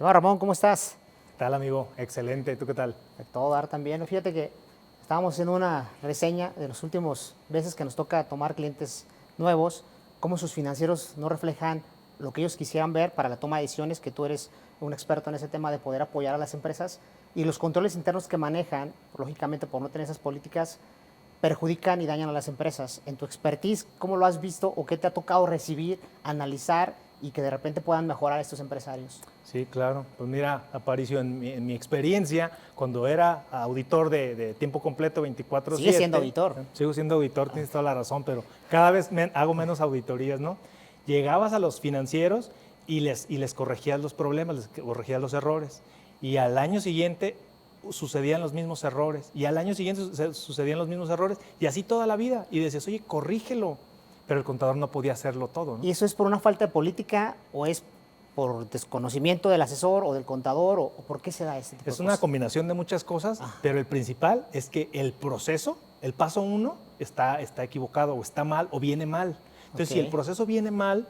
Hola Ramón, ¿cómo estás? ¿Qué tal, amigo? Excelente. ¿Tú qué tal? De todo dar también. Fíjate que estábamos haciendo una reseña de los últimos veces que nos toca tomar clientes nuevos, cómo sus financieros no reflejan lo que ellos quisieran ver para la toma de decisiones, que tú eres un experto en ese tema de poder apoyar a las empresas, y los controles internos que manejan, lógicamente por no tener esas políticas, perjudican y dañan a las empresas. En tu expertise, ¿cómo lo has visto o qué te ha tocado recibir, analizar y que de repente puedan mejorar estos empresarios? Sí, claro. Pues mira, Aparicio, en mi experiencia, cuando era auditor de tiempo completo 24/7. Sigue siendo auditor. Sigo siendo auditor, tienes toda la razón, pero cada vez hago menos auditorías, ¿no? Llegabas a los financieros y les corregías los problemas, les corregías los errores. Y al año siguiente sucedían los mismos errores. Y al año siguiente sucedían los mismos errores. Y así toda la vida. Y decías, oye, corrígelo. Pero el contador no podía hacerlo todo, ¿no? ¿Y eso es por una falta de política o es por desconocimiento del asesor o del contador o por qué se da ese tipo de Es una cosas? combinación de muchas cosas, pero el principal es que el proceso, el paso 1, está equivocado o está mal o viene mal. Entonces, si el proceso viene mal,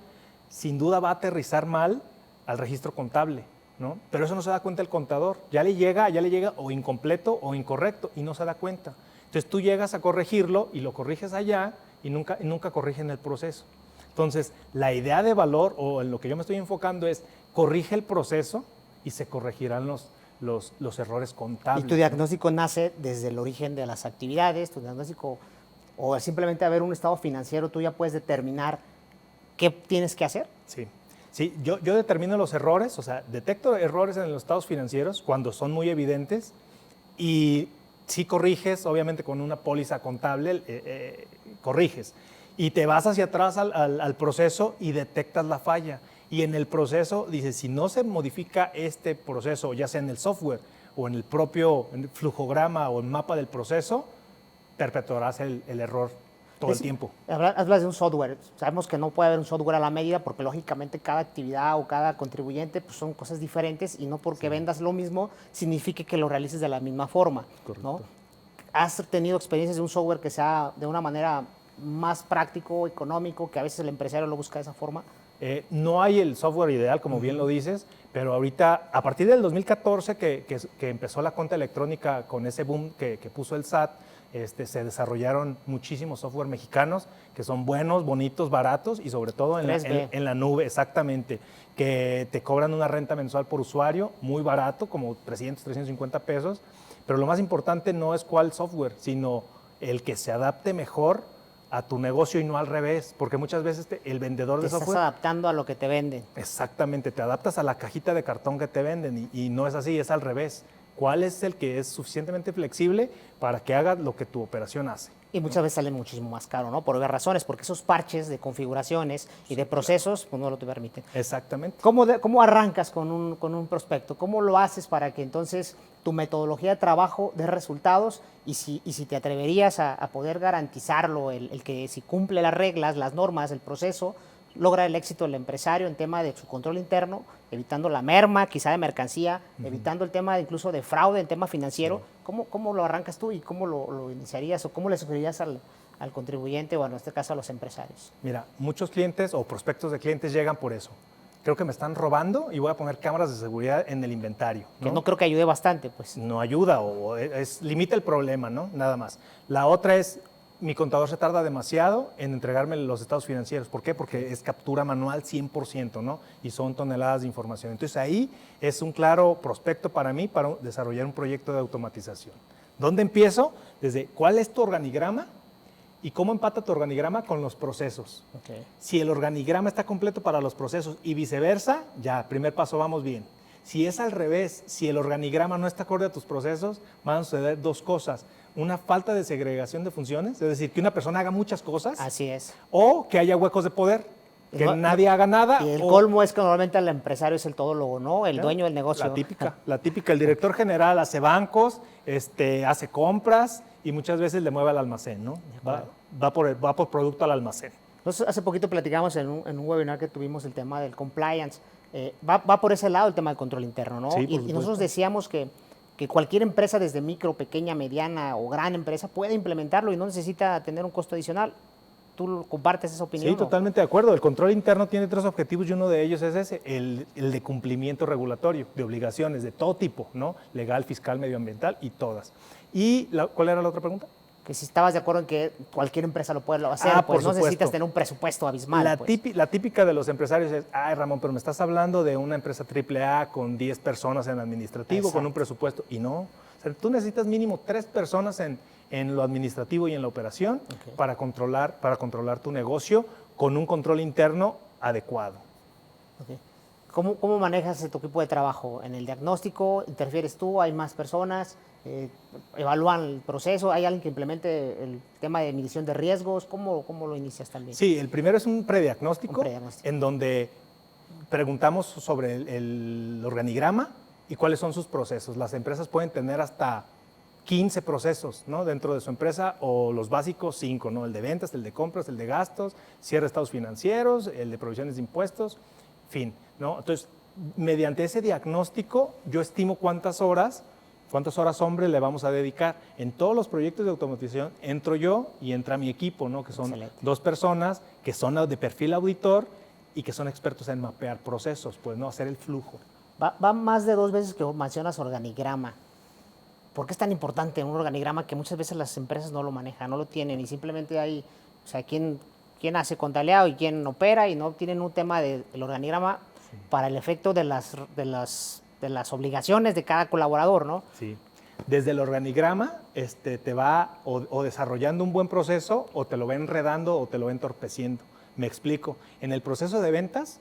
sin duda va a aterrizar mal al registro contable, ¿no? Pero eso no se da cuenta el contador. Ya le llega o incompleto o incorrecto y no se da cuenta. Entonces, tú llegas a corregirlo y lo corriges allá y nunca corrigen el proceso. Entonces, la idea de valor o en lo que yo me estoy enfocando es corrige el proceso y se corregirán los errores contables. Y tu diagnóstico nace desde el origen de las actividades, tu diagnóstico, o simplemente a ver un estado financiero, tú ya puedes determinar qué tienes que hacer. Sí, sí, yo determino los errores, o sea, detecto errores en los estados financieros cuando son muy evidentes y si corriges, obviamente con una póliza contable, corriges. Y te vas hacia atrás al proceso y detectas la falla. Y en el proceso dices, si no se modifica este proceso, ya sea en el software o en el propio flujograma o el mapa del proceso, perpetuarás el error todo el tiempo. Hablas de un software. Sabemos que no puede haber un software a la medida porque lógicamente cada actividad o cada contribuyente pues, son cosas diferentes y no porque vendas lo mismo significa que lo realices de la misma forma. ¿No? ¿Has tenido experiencias de un software que sea de una manera más práctico, económico, que a veces el empresario lo busca de esa forma? No hay el software ideal, como bien lo dices, pero ahorita, a partir del 2014 que empezó la cuenta electrónica con ese boom que puso el SAT, se desarrollaron muchísimos software mexicanos que son buenos, bonitos, baratos y sobre todo en la nube, exactamente, que te cobran una renta mensual por usuario muy barato, como 300, 350 pesos, pero lo más importante no es cuál software, sino el que se adapte mejor a tu negocio y no al revés, porque muchas veces el vendedor de software... Te estás adaptando a lo que te venden. Exactamente, te adaptas a la cajita de cartón que te venden y no es así, es al revés. ¿Cuál es el que es suficientemente flexible para que haga lo que tu operación hace? Y muchas veces sale muchísimo más caro, ¿no? Por obvias razones, porque esos parches de configuraciones y de procesos pues no lo te permiten. Exactamente. ¿Cómo arrancas con un prospecto? ¿Cómo lo haces para que entonces tu metodología de trabajo dé resultados? Y si te atreverías a poder garantizarlo, el que si cumple las reglas, las normas, el proceso, logra el éxito del empresario en tema de su control interno, evitando la merma quizá de mercancía, evitando el tema incluso de fraude en tema financiero. ¿Cómo lo arrancas tú y cómo lo iniciarías o cómo le sugerirías al contribuyente o en este caso a los empresarios? Mira, muchos clientes o prospectos de clientes llegan por eso. Creo que me están robando y voy a poner cámaras de seguridad en el inventario, ¿no? Que no creo que ayude bastante, pues. No ayuda o limita el problema, ¿no? Nada más. La otra es, mi contador se tarda demasiado en entregarme los estados financieros. ¿Por qué? Porque es captura manual 100%, ¿no? Y son toneladas de información. Entonces ahí es un claro prospecto para mí para desarrollar un proyecto de automatización. ¿Dónde empiezo? Desde cuál es tu organigrama y cómo empata tu organigrama con los procesos. Si el organigrama está completo para los procesos y viceversa, ya, primer paso, vamos bien. Si es al revés, si el organigrama no está acorde a tus procesos, van a suceder dos cosas. Una falta de segregación de funciones, es decir, que una persona haga muchas cosas. Así es. O que haya huecos de poder, que nadie haga nada. Y el colmo es que normalmente el empresario es el todólogo, ¿no? El dueño del negocio. La típica. El director general hace bancos, hace compras y muchas veces le mueve al almacén, ¿no? Va por producto al almacén. Nosotros hace poquito platicamos en un webinar que tuvimos el tema del compliance. Va por ese lado el tema del control interno, ¿no? Sí, y nosotros decíamos que cualquier empresa, desde micro, pequeña, mediana o gran empresa, puede implementarlo y no necesita tener un costo adicional. ¿Tú compartes esa opinión? Sí, totalmente de acuerdo. El control interno tiene 3 objetivos y uno de ellos es ese, el de cumplimiento regulatorio, de obligaciones de todo tipo, ¿no? Legal, fiscal, medioambiental y todas. ¿Y cuál era la otra pregunta? Que si estabas de acuerdo en que cualquier empresa lo puede hacer, Por pues no supuesto. necesitas tener un presupuesto abismal. La típica de los empresarios es, ay Ramón, pero me estás hablando de una empresa AAA con 10 personas en administrativo, Exacto. con un presupuesto, y no. O sea, tú necesitas mínimo 3 personas en lo administrativo y en la operación para controlar tu negocio con un control interno adecuado. Okay. ¿Cómo manejas tu equipo de trabajo? ¿En el diagnóstico? ¿Interfieres tú? ¿Hay más personas? ¿Evalúan el proceso? ¿Hay alguien que implemente el tema de medición de riesgos? ¿Cómo lo inicias también? Sí, el primero es un prediagnóstico, en donde preguntamos sobre el organigrama y cuáles son sus procesos. Las empresas pueden tener hasta 15 procesos, ¿no?, dentro de su empresa, o los básicos 5, ¿no? El de ventas, el de compras, el de gastos, cierre de estados financieros, el de provisiones de impuestos, fin, ¿no? Entonces, mediante ese diagnóstico, yo estimo cuántas horas hombre le vamos a dedicar. En todos los proyectos de automatización entro yo y entra mi equipo, ¿no?, que son Excelente. 2 personas que son de perfil auditor y que son expertos en mapear procesos, pues, ¿no?, hacer el flujo. Va más de 2 veces que mencionas organigrama. ¿Por qué es tan importante un organigrama que muchas veces las empresas no lo manejan, no lo tienen, y simplemente hay, o sea, quién hace contabilidad y quién opera, y no tienen un tema del organigrama para el efecto de las obligaciones de cada colaborador, ¿no? Sí. Desde el organigrama te va o desarrollando un buen proceso, o te lo va enredando o te lo va entorpeciendo. Me explico. En el proceso de ventas,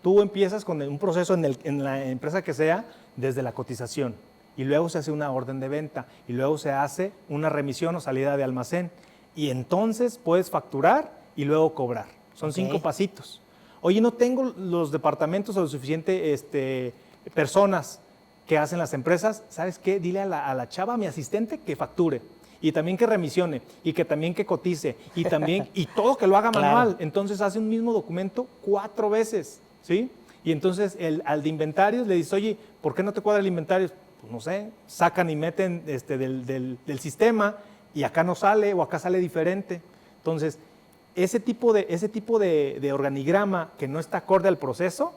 tú empiezas con un proceso en la empresa que sea, desde la cotización, y luego se hace una orden de venta, y luego se hace una remisión o salida de almacén, y entonces puedes facturar y luego cobrar. Son 5 pasitos. Oye, no tengo los departamentos o lo suficiente personas que hacen las empresas, ¿sabes qué? Dile a la chava, a mi asistente, que facture, y también que remisione, y que también que cotice, y también, y todo que lo haga manual. Entonces hace un mismo documento 4 veces, ¿sí? Y entonces al de inventarios le dice, oye, ¿por qué no te cuadra el inventario? Pues no sé, sacan y meten del sistema, y acá no sale, o acá sale diferente. Entonces, ese tipo de organigrama que no está acorde al proceso,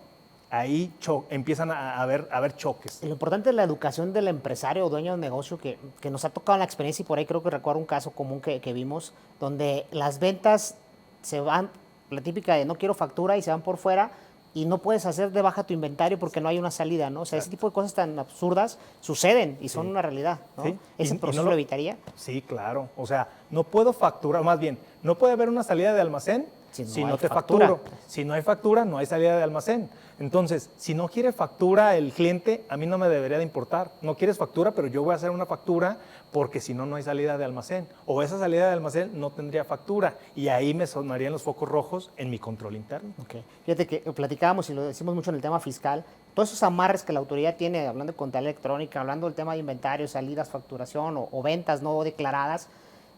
ahí empiezan a haber choques. Lo importante es la educación del empresario o dueño de negocio que nos ha tocado en la experiencia, y por ahí creo que recuerdo un caso común que vimos, donde las ventas se van, la típica de no quiero factura, y se van por fuera, y no puedes hacer de baja tu inventario porque no hay una salida, ¿no? O sea, ese tipo de cosas tan absurdas suceden y son una realidad, ¿no? ¿Sí? ¿Ese proceso lo evitaría? Sí, claro. O sea, no puedo facturar, más bien, no puede haber una salida de almacén si no te facturo. Si no hay factura, no hay salida de almacén. Entonces, si no quiere factura el cliente, a mí no me debería de importar. No quieres factura, pero yo voy a hacer una factura porque si no, no hay salida de almacén. O esa salida de almacén no tendría factura. Y ahí me sonarían los focos rojos en mi control interno. Okay. Fíjate que platicábamos y lo decimos mucho en el tema fiscal, todos esos amarres que la autoridad tiene, hablando de contabilidad electrónica, hablando del tema de inventario, salidas, facturación o ventas no declaradas,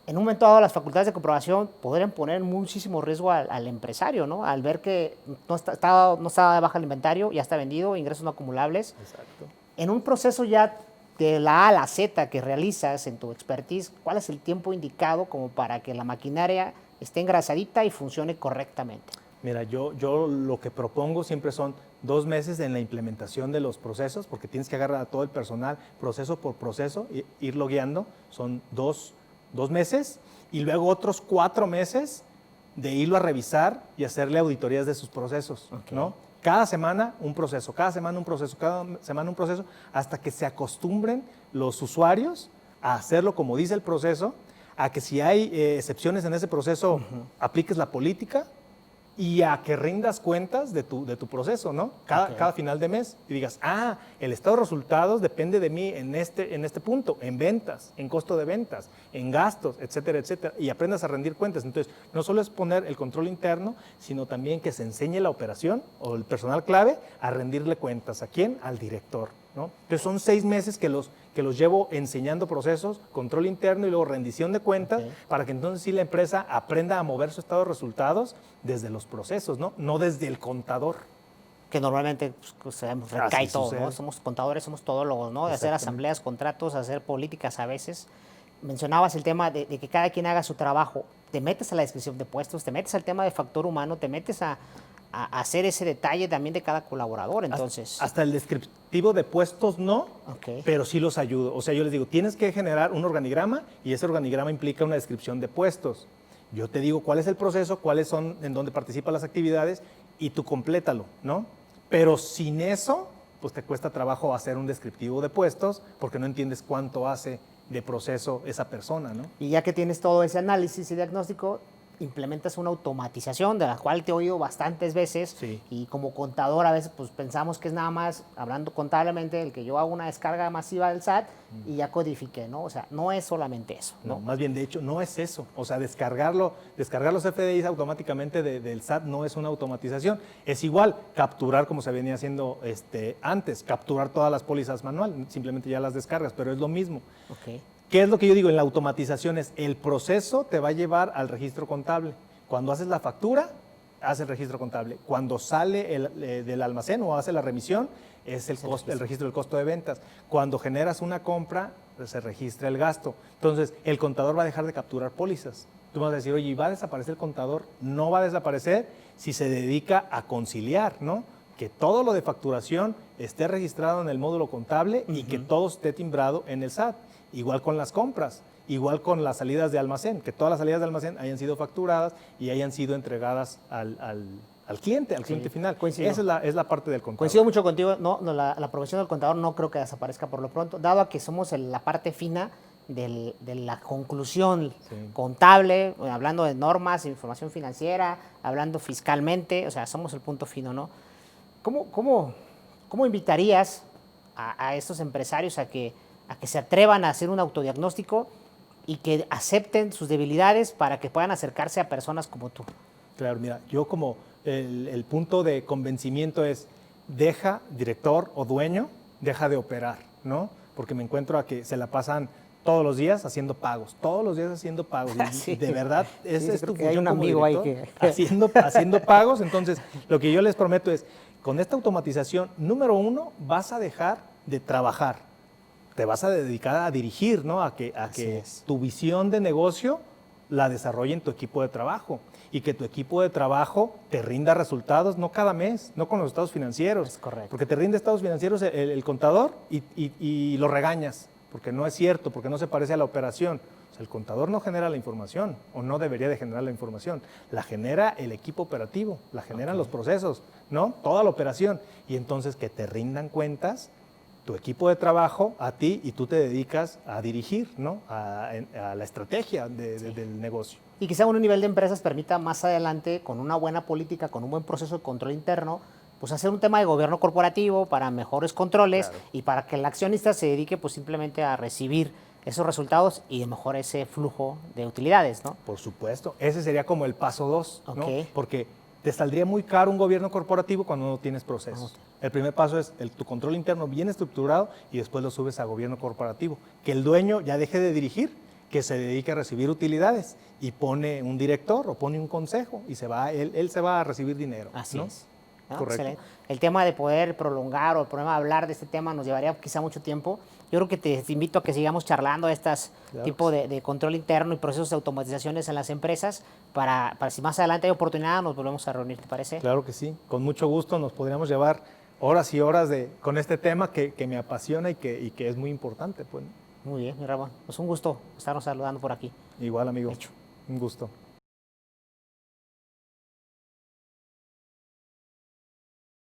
en un momento dado las facultades de comprobación podrían poner muchísimo riesgo al empresario, ¿no? Al ver que no está de baja el inventario, ya está vendido, ingresos no acumulables. Exacto. En un proceso ya de la A a la Z que realizas en tu expertise, ¿cuál es el tiempo indicado como para que la maquinaria esté engrasadita y funcione correctamente? Mira, yo lo que propongo siempre son 2 meses en la implementación de los procesos, porque tienes que agarrar a todo el personal proceso por proceso, e irlo guiando. Son 2 meses, y luego otros 4 meses de irlo a revisar y hacerle auditorías de sus procesos, ¿no? Cada semana un proceso, cada semana un proceso, cada semana un proceso, hasta que se acostumbren los usuarios a hacerlo como dice el proceso, a que si hay excepciones en ese proceso, apliques la política, y a que rindas cuentas de tu proceso, ¿no? Cada final de mes, y digas, el estado de resultados depende de mí en este punto, en ventas, en costo de ventas, en gastos, etcétera, etcétera, y aprendas a rendir cuentas. Entonces, no solo es poner el control interno, sino también que se enseñe la operación o el personal clave a rendirle cuentas. ¿A quién? Al director, ¿no? Entonces, son 6 meses que los llevo enseñando procesos, control interno y luego rendición de cuentas, para que entonces sí la empresa aprenda a mover su estado de resultados desde los procesos, no desde el contador. Que normalmente pues, sabemos, recae todo, ¿no? Somos contadores, somos todólogos, ¿no? De hacer asambleas, contratos, hacer políticas a veces. mencionabas el tema de que cada quien haga su trabajo, te metes a la descripción de puestos, te metes al tema de factor humano, te metes a hacer ese detalle también de cada colaborador, entonces. Hasta el descriptivo de puestos no, Ok. pero sí los ayudo. O sea, yo les digo, tienes que generar un organigrama y ese organigrama implica una descripción de puestos. Yo te digo cuál es el proceso, cuáles son, en dónde participan las actividades y tú complétalo, ¿no? Pero sin eso, pues te cuesta trabajo hacer un descriptivo de puestos porque no entiendes cuánto hace de proceso esa persona, ¿no? Y ya que tienes todo ese análisis y diagnóstico, implementas una automatización de la cual te he oído bastantes veces. Sí. Y como contador a veces pues pensamos que es nada más, hablando contablemente, el que yo hago una descarga masiva del SAT y ya codifiqué, ¿no? O sea, no es solamente eso, ¿no? No, más bien, de hecho, no es eso. O sea, descargar los FDIs automáticamente del SAT no es una automatización. Es igual capturar, como se venía haciendo antes, capturar todas las pólizas manual, simplemente ya las descargas, pero es lo mismo. Ok. ¿Qué es lo que yo digo en la automatización? Es el proceso te va a llevar al registro contable. Cuando haces la factura, hace el registro contable. Cuando sale del almacén o hace la remisión, es el registro del costo de ventas. Cuando generas una compra, pues se registra el gasto. Entonces, el contador va a dejar de capturar pólizas. Tú me vas a decir, oye, ¿y va a desaparecer el contador? No va a desaparecer si se dedica a conciliar, ¿no? Que todo lo de facturación esté registrado en el módulo contable y que todo esté timbrado en el SAT. Igual con las compras, igual con las salidas de almacén, que todas las salidas de almacén hayan sido facturadas y hayan sido entregadas al cliente, al cliente final. Coincido. Esa es la parte del contador. Coincido mucho contigo, la profesión del contador no creo que desaparezca por lo pronto, dado a que somos la parte fina de la conclusión contable, hablando de normas, información financiera, hablando fiscalmente, o sea, somos el punto fino, ¿no? ¿Cómo invitarías a estos empresarios a que se atrevan a hacer un autodiagnóstico y que acepten sus debilidades para que puedan acercarse a personas como tú? Claro, mira, yo como el punto de convencimiento es, director o dueño, deja de operar, ¿no? Porque me encuentro a que se la pasan todos los días haciendo pagos. Sí. De verdad, esa es tu función hay un como amigo ahí director, que... haciendo pagos. Entonces, lo que yo les prometo es, con esta automatización, número uno, vas a dejar de trabajar. Te vas a dedicar a dirigir, ¿no? A que tu visión de negocio la desarrolle en tu equipo de trabajo y que tu equipo de trabajo te rinda resultados, no cada mes, no con los estados financieros. Es correcto. Porque te rinde estados financieros el contador y lo regañas, porque no es cierto, porque no se parece a la operación. O sea, el contador no genera la información, o no debería de generar la información. La genera el equipo operativo, la generan los procesos, ¿no? Toda la operación. Y entonces que te rindan cuentas tu equipo de trabajo a ti y tú te dedicas a dirigir, ¿no? a la estrategia del negocio. Y quizá un nivel de empresas permita más adelante, con una buena política, con un buen proceso de control interno, pues hacer un tema de gobierno corporativo para mejores controles y para que el accionista se dedique pues simplemente a recibir esos resultados y de mejor ese flujo de utilidades, ¿no? Por supuesto. Ese sería como el paso 2, ¿no? Ok. Porque te saldría muy caro un gobierno corporativo cuando no tienes procesos. El primer paso es tu control interno bien estructurado y después lo subes a gobierno corporativo. Que el dueño ya deje de dirigir, que se dedique a recibir utilidades y pone un director o pone un consejo y él se va a recibir dinero. Así ¿no? es. ¿No? Correcto. Excelente. El tema de poder prolongar o el problema de hablar de este tema nos llevaría quizá mucho tiempo. Yo creo que te invito a que sigamos charlando de estos tipos de control interno y procesos de automatizaciones en las empresas para si más adelante hay oportunidad nos volvemos a reunir, ¿te parece? Claro que sí. Con mucho gusto nos podríamos llevar horas y horas con este tema que me apasiona y que es muy importante. Pues. Muy bien, mi Ramón. Pues un gusto estarnos saludando por aquí. Igual, amigo. Hecho. Un gusto.